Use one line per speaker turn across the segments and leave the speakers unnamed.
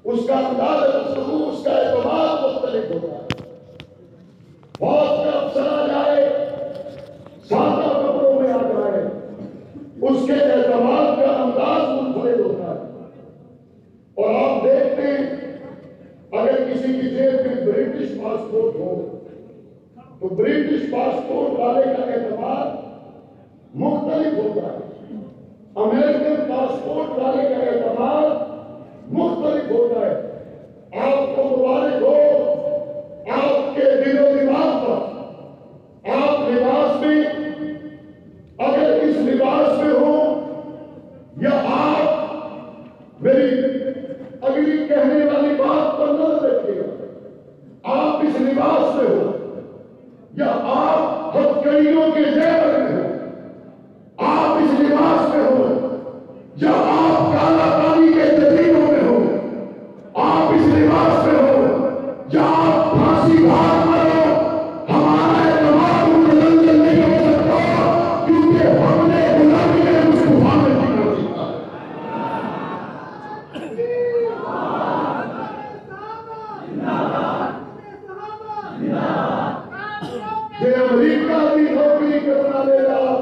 اس کا انداز گفتگو، اس کا اعتماد مختلف ہوتا ہے. فوج کا افسر آ جائے، سادہ کپڑوں میں آ جائے، اس کے اعتماد کا انداز منفرد ہوتا ہے. اور آپ دیکھتے ہیں اگر کسی کی جیب میں برٹش پاسپورٹ ہو تو برٹش پاسپورٹ والے کا اعتماد مختلف ہوتا ہے، امریکن پاسپورٹ والے کا اعتماد مختلف ہوتا ہے. آپ کو مبارک ہو آپ کے دل و دماغ پر. آپ لباس میں اگر اس لباس میں ہو، یا آپ میری اگلی کہنے والی بات پر نظر رکھیے گا، آپ اس لباس میں ہو یا آپ ہتھکڑیوں کے زیور میں ہو، آپ اس لباس میں ہو یا آپ کالا پانی کے جزیروں میں ہو، آپ اس لباس میں ہو یا آپ پھانسی گھاٹ پر ہو، ہمارا اعتماد متزلزل نہیں ہو سکتا، کیونکہ ہم نے غلامی میں مصطفیٰ میں جینا سیکھا ہے. یہ امریکہ کی نوکری کرنا لے رہا،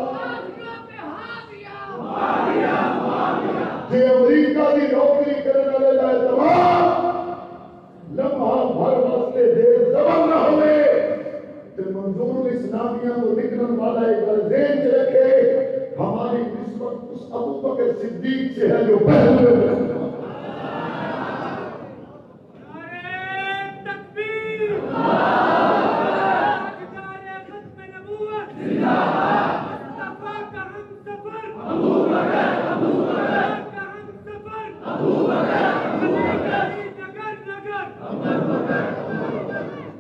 یہ امریکہ کی نوکری کرنا لے رہا اعتماد لمحہ بھر واسطے دیر زبر نہ ہوئے. کہ منظور اسلامیہ کو نکلن والا ایک بار ذہن سے رکھے، ہماری نسبت اس ابو بکر صدیق سے ہے جو پہلے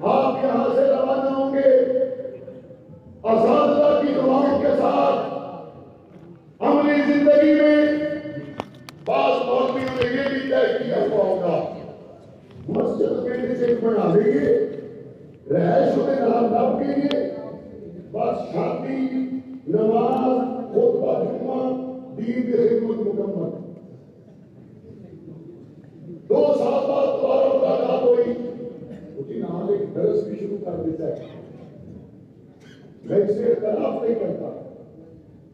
آپ یہاں سے روانہ ہوں گے اساتذہ کی دعاؤں کے ساتھ. عملی زندگی میں بعض مولویوں نے یہ بھی طے کیا ہوا ہوگا مسجد کے سے بنا دیں رہائش میں نام کے لیے بس شادی نماز خطبہ جمعہ دین کی خدمت مکمل. 2 سال بعد دوبارہ ملاقات ہوئی، اسی نام ایک درس بھی شروع کر دیتا ہے. میں اسے اختلاف نہیں کرتا،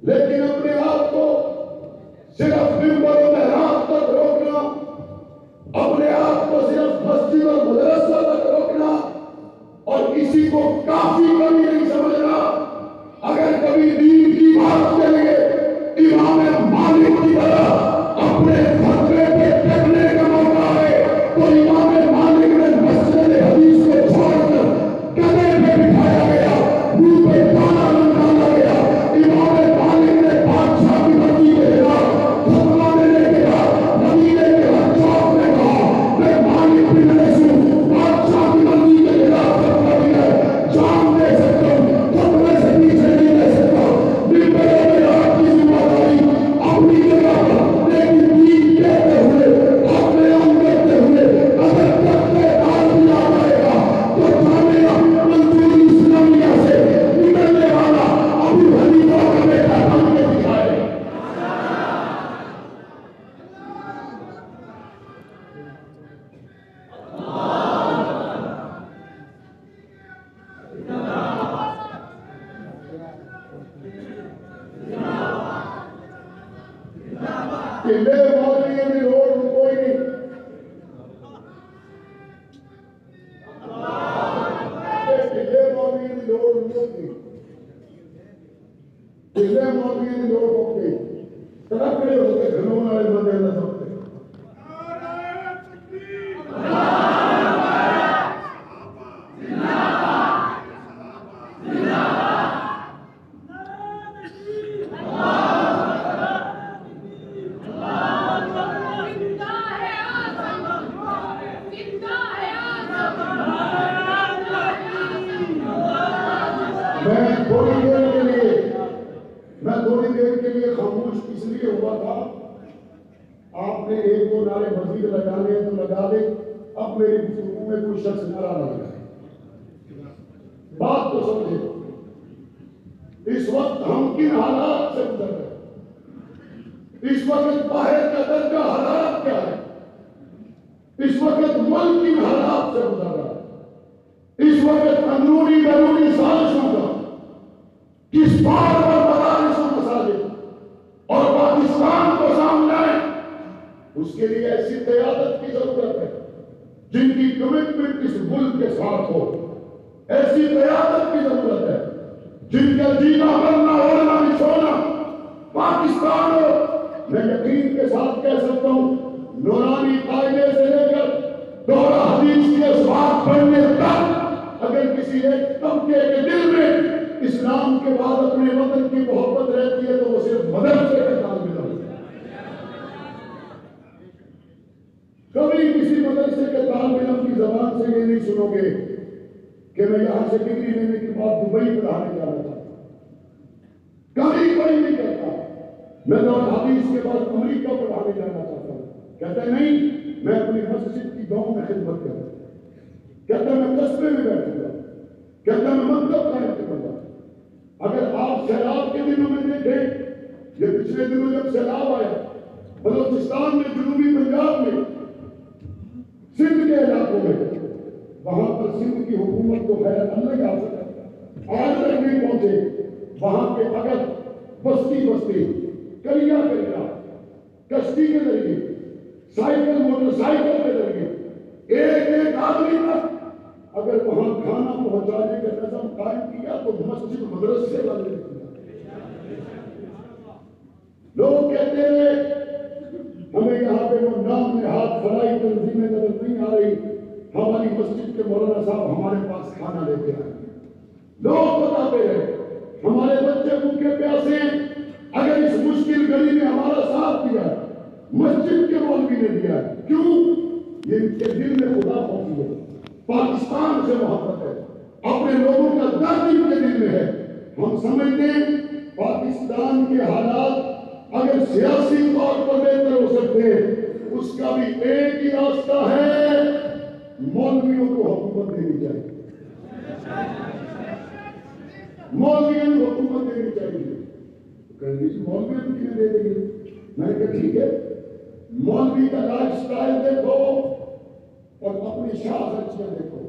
لیکن اپنے آپ کو صرف ممبر و محراب تک روکنا، اپنے آپ کو صرف مسجد اور مدرسہ تک روکنا اور کسی کو کافی کمی نہیں سمجھنا. اگر کبھی دین کی بات چلے امام مالک کی طرح اپنے فتوے پہ ٹکنے کا موقع ہے تو امام مالک نے مسجد حدیث کو چھوڑ کر گدھے پہ بٹھایا گیا، منہ پہ دانا نکالا گیا. امام مالک نے بادشاہ کی مرضی کے خلاف فتویٰ دینے کے بعد مدینے کے ہر چوک میں کہا میں مالک بن انس ہوں، بادشاہ کی مرضی کے خلاف فتویٰ دیا ہے، جان دے سکتا ہوں، فتوے سے پیچھے نہیں رہ سکتا. ممبروں میں آپ کی ذمہ داری اپنی جگہ پر، لیکن دین کہتے ہوئے اپنے عام کرتے ہوئے اگر تختے دار بھی آ جائے گا تو جامعہ منظور اسلامیہ سے نکلنے والا ابو حنیفہ کا بیٹا بن کے دکھائے. قلعے مولویوں کی لوڑ کوئی نہیں. قلعے مولویوں کی لوڑ نہیں، قلعے مولویوں کی لوڑ ہوگی طرف کھڑے ہو کے گھروں والے بندے نہ سکتے. میں تھوڑی دیر کے لیے خاموش اس لیے ہوا تھا، آپ نے 1-2 نعرے مزید لگا لے تو لگا لے، اب میری گفتگو میں کوئی شخص نعرہ نہ لگائے. بات تو سمجھے، اس وقت ہم کن حالات سے گزر رہے ہیں، اس وقت باہر کا درجہ حرارت کیا ہے. اس وقت ملک کی حالات سے گزر رہا ہے، اس وقت اندرونی بیرونی سازشوں کا کس بار پر مدارس و مساجد اور پاکستان کو سامنے آئے، اس کے لیے ایسی قیادت کی ضرورت ہے جن کی کمٹمنٹ اس ملک کے ساتھ ہو، ایسی قیادت کی ضرورت ہے جن کا جینا مرنا اڑنا بچھونا پاکستان ہو۔ میں یقین کے ساتھ کہہ سکتا ہوں نورانی قاعدے سے لے کر دورہ حدیث کے اسباب پڑھنے تک اگر کسی ایک طبقے کے دل میں اسلام کے بعد اپنے وطن کی محبت رہتی ہے تو وہ صرف مدرسے کے طالب علم ہے۔ کبھی کسی مدرسے کے طالب علم کی زبان سے یہ نہیں سنو گے کہ میں یہاں سے ڈگری لینے کے بعد دبئی پڑھانے جانا چاہتا ہوں، کبھی کوئی نہیں کہتا میں دورہ حدیث کے بعد امریکہ پڑھانے جانا چاہتا ہوں، کہتا ہے نہیں میں اپنی مسجد کی گاؤں میں خدمت کروں، کہتا ہے میں قصبے میں بیٹھوں گا، کہتا ہے میں مطلب قائم کروں گا۔ اگر آپ سیلاب کے دنوں میں دیکھیں، یہ پچھلے دنوں جب سیلاب آیا بلوچستان میں، جنوبی پنجاب میں، سندھ کے علاقوں میں، وہاں پر سندھ کی حکومت کو خیر اللہ ہی حاصل ہے، آج تک نہیں پہنچے۔ وہاں کے اگر بستی بستی کریا کریا کشتی کے ذریعے سائیکل موٹر سائیکل کے ذریعے ایک آدمی تک اگر وہاں کھانا پہنچانے کا نظم قائم کیا تو مسجد مدرسے والے لوگ کہتے ہیں ہمیں یہاں پہ وہ نام نہاد فلاحی تنظیمیں نظر نہیں آ رہی، ہماری مسجد کے مولانا صاحب ہمارے پاس کھانا لے کے آئے۔ لوگ بتاتے ہیں ہمارے بچے بھوکے پیاسے ہیں، اگر اس مشکل گھڑی میں ہمارا ساتھ دیا مسجد کے مولوی نے دیا، کیوں؟ یہ ان کے دل میں خدا ہوتی ہے، پاکستان سے محبت ہے، اپنے لوگوں کا درد ان کے دل میں ہے۔ ہم سمجھتے ہیں پاکستان کے حالات اگر سیاسی طور پر بہتر ہو سکتے ہیں، اس کا بھی ایک ہی راستہ ہے، مولویوں کو حکومت دینی چاہیے، مولویوں کو حکومت دینی چاہیے۔ مولویوں کو کیوں دے دیں گے؟ میں نے کہا ٹھیک ہے، مولوی کا لائف سٹائل دیکھو اور اپنی شاہ خرچیاں دیکھو۔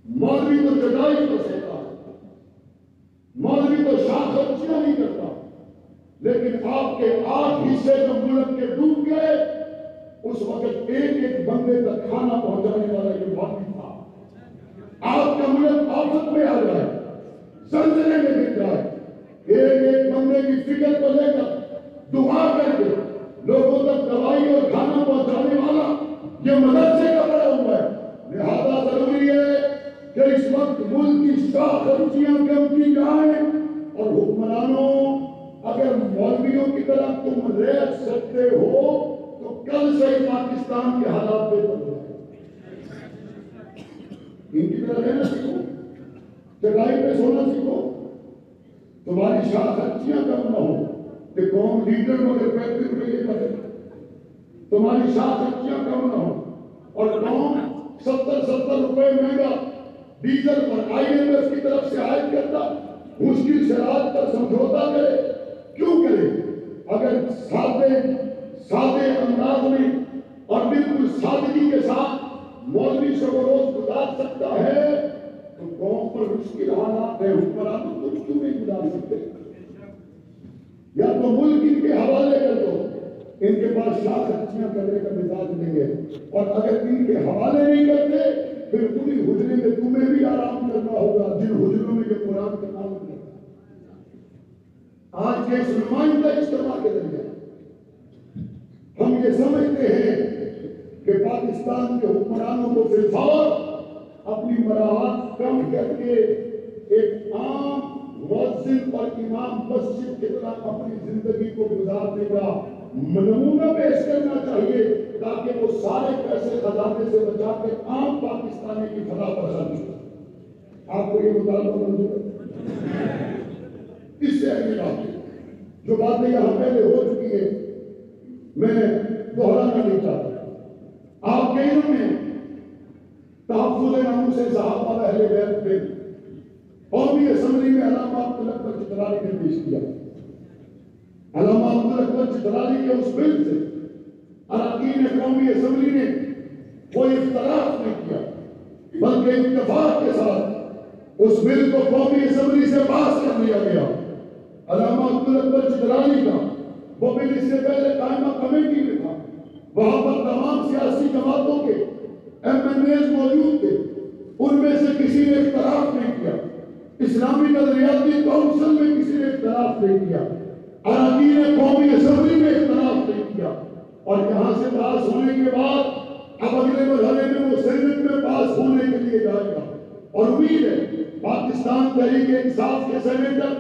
مولوی تو جدائی کو سہتا ہے، مولوی تو شاہ خرچیاں نہیں کرتا، لیکن آپ کے 8 حصے جو ملک کے ڈوب گئے اس وقت ایک بندے تک کھانا پہنچانے والا یہ مولوی تھا۔ آپ کا ملک آفت میں آ جائے، زلزلے میں گر جائے، ایک بندے کی فکر کو لے کر دعا کر کے لوگوں تک دوائی اور کھانا پہنچانے والا یہ مدرسے کا بڑا ہوا ہے۔ لہذا ضروری ہے کہ اس وقت ملک کی شاہ خرچیاں کم کی جائیں، اور حکمرانوں اگر مولویوں کی طرح تم رہ سکتے ہو تو کل سے ہی پاکستان کے حالات بہتر ہو جائیں۔ ان کی طرح رہنا سیکھو، چٹائی پہ سونا سیکھو، تمہاری شاہ خرچیاں کم نہ ہو کہ قوم لیڈر مگر 35 روپئے کرے، تمہاری شاہ خرچیاں کم نہ ہو اور قوم 70 روپئے مہنگا ڈیزل پر IMF کی طرف سے عائد کرتا مشکل شرائط پر سمجھوتا کرے۔ کیوں کرے؟ اگر سادے انداز میں اور بالکل سادگی کے ساتھ مولوی شب و روز گزار سکتا ہے تو قوم پر مشکل حالات ہے، حکمرانوں تم کیوں نہیں گزار سکتے؟ یا تو ملک ان کے حوالے کر دو، ان کے پاس شاہ خرچیاں کرنے کا مزاج نہیں ہے، اور اگر ان کے حوالے نہیں کرتے پھر پوری حجرے میں تمہیں بھی آرام کرنا ہوگا جن حجروں میں یہ قرآن کا نام ہے۔ آج کے اس نمائندہ اجتماع کے ذریعے ہم یہ سمجھتے ہیں کہ پاکستان کے حکمرانوں کو فی الفور اپنی مراحت کم کر کے ایک عام مؤذن اور امام مسجد کی طرح اپنی زندگی کو گزارنے کا نمونہ پیش کرنا چاہیے، تاکہ وہ سارے پیسے خزانے سے بچا کے عام پاکستانی کی فلاح پر خرچ کریں۔ آپ کو یہ مطالبہ منظور ہے؟ اس سے اگلی بات جو باتیں یہاں پہلے ہو چکی ہے میں دہرانا نہیں چاہتا۔ آپ کے علم میں تحفظ ناموس صحابہ و اہل بیت بل قومی اسمبلی میں علامہ عبد الاکبر چترالی نے پیش کیا۔ علامہ عبد الاکبر چترالی کے اس بل سے اراکین قومی اسمبلی نے کوئی اختلاف نہیں کیا بلکہ اتفاق کے ساتھ اس بل کو قومی اسمبلی سے پاس کر لیا گیا. علامہ عبدالاکبر چترالی کا وہ بل اس سے پہلے قائمہ کمیٹی میں تھا. وہاں پر تمام سیاسی جماعتوں کے ایم این ایز موجود تھے. ان میں سے کسی نے اختلاف نہیں کیا. اسلامی نظریاتی کونسل میں کسی نے اختلاف نہیں کیا. اراکین قومی اسمبلی میں اختلاف نہیں کیا. اور یہاں سے پاس ہونے کے بعد اب اگلے مرحلے میں وہ سینٹ میں پاس ہونے کے لیے جائے گا. اور امید ہے پاکستان تحریک انصاف کے سینیٹر،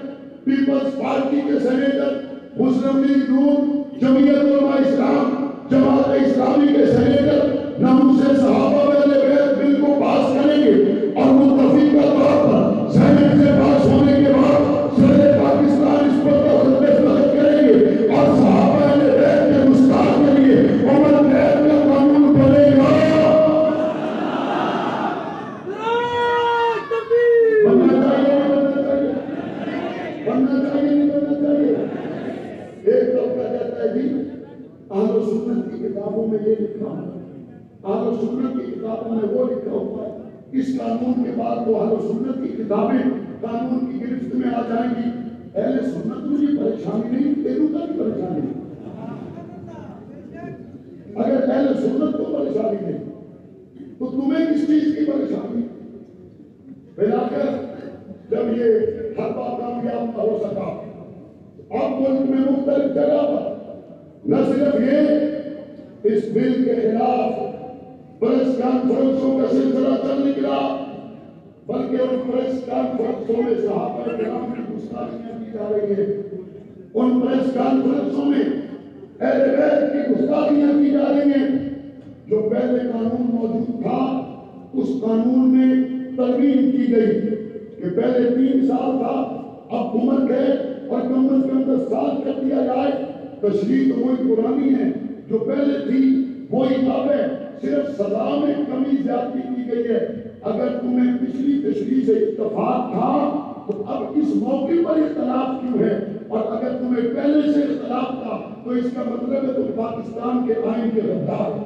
پیپلز پارٹی کے سینیٹر، مسلم لیگ نون، جمعیت علماء اسلام، جماعت اسلامی کے سینیٹر ناموس صحابہ اہل بیت بل کو پاس کریں گے اور متفقہ طور پر سینٹ سے پاس ہونے کے بعد صدر پاکستان اس پر دستخط کریں گے اور صحابہ اہل بیت کے گستاخ کے لیے عمر قید کا قانون بنے گا. بننا چاہیے نہیں بننا چاہیے. ایک طبقہ کہتا ہے جی اہل سنت کی کتابوں میں یہ لکھا ہوا ہے، اہل سنت کی کتابوں میں وہ لکھا ہوا ہے. اس قانون کے بعد وہ اہل سنت کی کتابیں قانون کی گرفت میں آ جائیں گی. اہل سنت مجھے پریشانی نہیں، تیروں کا بھی پریشانی نہیں. اگر اہل سنت کو پریشانی نہیں تو تمہیں کس چیز کی پریشانی؟ بلا کر جب یہ حربہ کامیاب نہ ہو سکا، اب ملک میں مختلف جگہ پر نہ صرف یہ اس بل کے خلاف پریس کانفرنسوں کا سلسلہ چل نکلا، بلکہ ان پریس کانفرنسوں میں صحابہ کرام کی گستاخیاں کی جا رہی ہیں. ان پریس کانفرنسوں میں اہل بیت کی گستاخیاں کی جا رہی ہیں. جو پہلے قانون موجود تھا اس قانون میں ترمیم کی گئی کہ پہلے 3 سال تھا، اب عمر قید اور کم از کم 10 سال کر دیا جائے. تشریح تو وہی پرانی ہے جو پہلے تھی وہی اب ہے، صرف سزا میں کمی زیادتی کی گئی ہے. اگر تمہیں پچھلی تشریح سے اتفاق تھا تو اب اس موقع پر اختلاف کیوں ہے؟ اور اگر تمہیں پہلے سے اختلاف تھا تو اس کا مطلب ہے تم پاکستان کے آئین کے غدار ہو.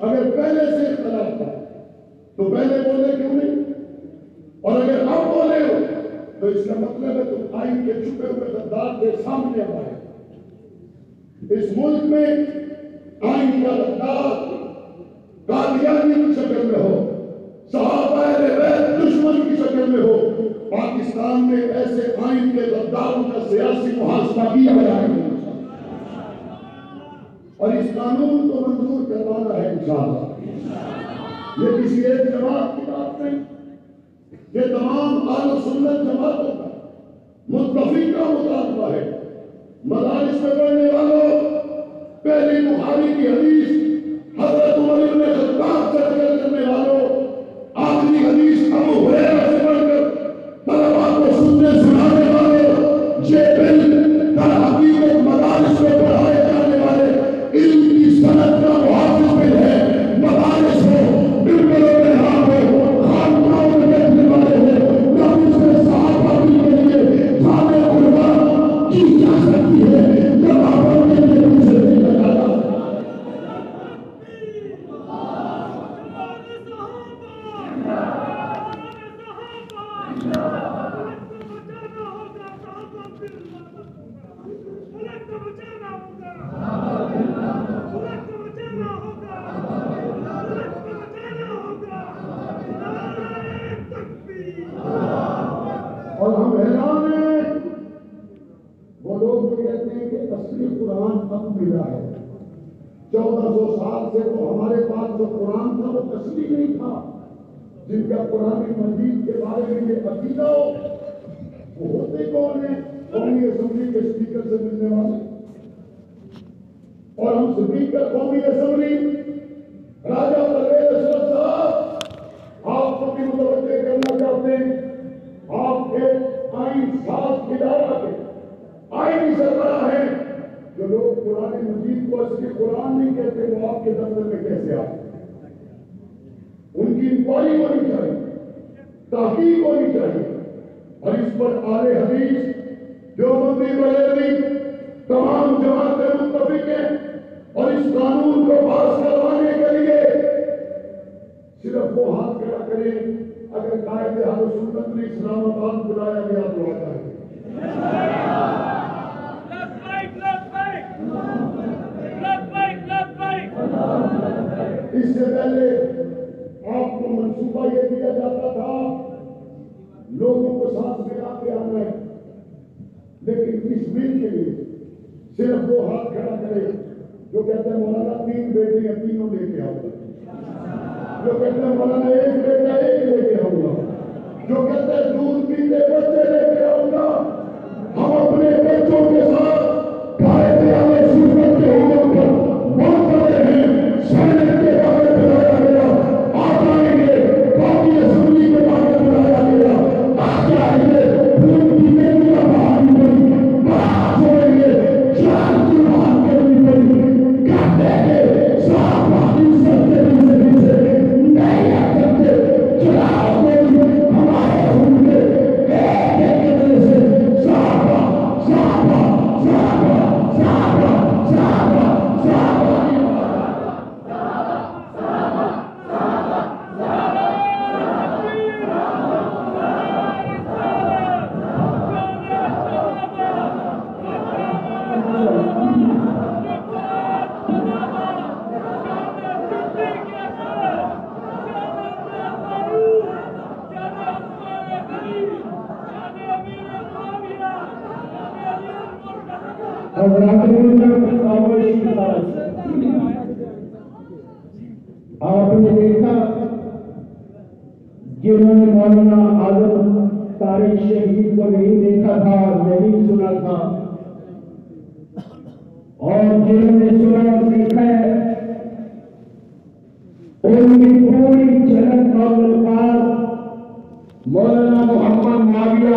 اگر پہلے سے اختلاف تھا تو پہلے بولے کیوں نہیں؟ اور اگر اب بولے ہو تو اس کا مطلب ہے تم آئین کے چھپے ہوئے غدار کے سامنے آئے. اس ملک میں آئین کا غدار قادیانی کی شکل میں ہو، صحابہ اہل بیت دشمن کی شکل میں ہو. پاکستان میں ایسے آئین کے غداروں کا سیاسی محاسبہ کیا جائے گا اور اس قانون کو منظور کروانا ہے انشاءاللہ. یہ کسی ایک جماعت کی بات نہیں، یہ تمام اہل سنت جماعتوں کا متفقہ مطالبہ ہے. مدارس میں پڑھنے والوں، پہلی بخاری کی حدیث حضرت عمر بن خطاب سے نقل کرنے والوں، آخری حدیث ابو ہریرہ سے پڑھ کر طلباء کو سننے سنانے والوں، یہ بل در حقیقت مدارس میں پڑھائے جانے والے علم کی صنعت کا محافظ بل ہے. مدارس ہو، بلبلوں میں ہاں ہو، خانقاہوں میں بیٹھنے والے ہو، ناموس صحابہ کے لیے جامع قربان کی جا سکتی ہے. یہاں پر کے لیے دوسرے نہیں لگاتا. اور ہم حیران ہیں وہ لوگ جو کہتے ہیں کہ اصلی قرآن اب ملا ہے. 1400 سال سے تو ہمارے پاس جو قرآن تھا وہ اصلی نہیں تھا. جن کا قرآن مجید کے بارے میں یہ عقیدہ ہو وہ ہوتے کون ہیں؟ قومی اسمبلی کے اسپیکر سے ملنے والے. اور ہم اسپیکر قومی اسمبلی راجہ پرویز اشرف صاحب آپ کو بھی متوجہ کرنا چاہتے ہیں. آپ کے آئین ساز ادارہ کے آئینی سربراہ ہیں. جو لوگ قرآن مجید کو اصلی قرآن نہیں کہتے وہ آپ کے دفتر میں کیسے آئے؟ ان کی انکوائری ہونی چاہیے، تحقیق ہونی چاہیے. اور اس پر اہل حدیث دیوبندی بریلوی تمام جماعتیں متفق ہیں اور اس قانون کو پاس کروانے کے لیے صرف وہ ہاتھ کھڑا کریں اگر قائد اہل سنت نے اسلام آباد بلایا گیا تو آ جائیں گے۔ اس سے پہلے آپ کو منصوبہ یہ دیا جاتا تھا لوگوں کو ساتھ ملا کے آنا ہے، لیکن اس بل کے لیے صرف وہ ہاتھ کھڑا کرے جو کہتے ہیں مولانا 3 بیٹے یا تینوں لے کے آؤ گا، جو کہتے ہیں مولانا 1 بیٹا 1 لے کے آؤں گا، جو کہتے ہیں دودھ پیتے بچے لے کے آؤں گا۔ ہم اپنے بچوں کے ساتھ قائد اہل سنت کے حکم پر بہت بڑے ہیں، سینٹ کے باہر بلایا گیا، آ جائیں گے، قومی اسمبلی کے باہر بلایا گیا، آ جائیں گے، پھول کی بیٹیاں باہر نکلی، باہر چھوڑیں گے، جان کی باہر کرنی پڑی، کہتے ہیں صاحب آدمی سکتے سے نہیں کرتے، چلاؤ کوئی ہمارے ان کے ایک قدر سے صحابہ صحابہ صحابہ صحابہ صحابہ صحابہ
آپ نے دیکھا جنہوں نے مولانا اعظم طارق شہید کو نہیں دیکھا تھا، نہیں سنا تھا، اور جنہوں نے سنا اور دیکھا ہے ان کی پوری جھلک اور الفاظ مولانا محمد معاویہ